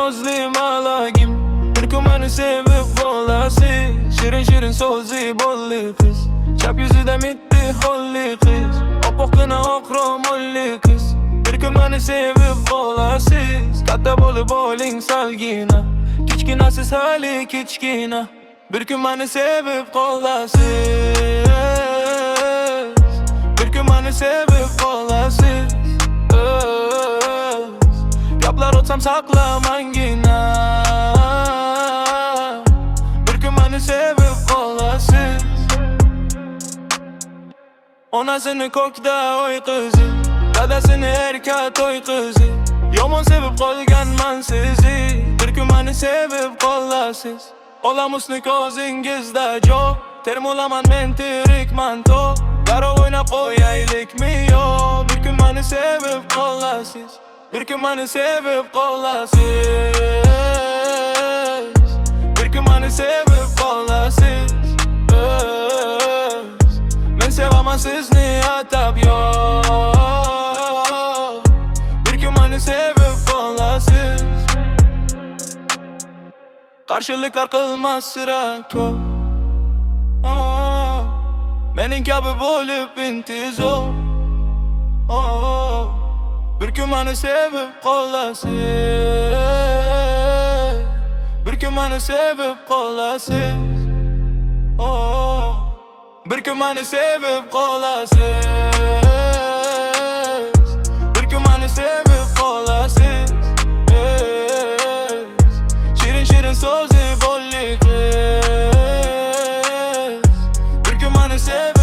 nazlı malagim. Bir gün beni sevip kolası, şirin şirin sözü bollu kız. Çap yüzü de mitti holli kız, opokuna okromolli kız. Bir gün beni sevip kolası, katta bolu bowling salgina. Kiçkinasiz hali kiçkina. Bir gün beni sevip kolası, bir gün beni sevip kolası. Yaplar otsam saklaman yine. Bir gün beni sevip kolası. Onasını kokda oy kızı, dadasını erkat oy kızı. Yomon sevip kolgan man sizi. Bir gün beni sevip kolasız. Olamusni kozingizda jo. Terim olaman men tirik manto. Garo oynap oyaylik mi yo. Bir gün beni sevip kolasız. Bir gün beni sevip kolasız. Bir gün beni sevip kolasız. Men sevamam sizni atap yo. Bir gün beni sevip kolasız. Karşılıklar kılmaz sıra ko. Benim gibi bolup intizo. Bir gün beni sevip kolasız. Bir gün beni sevip kolasız. Bir gün beni sevip kolasız. Bir gün beni sevip kolasız. Şirin şirin sözü bolli kız. Bir gün beni sevip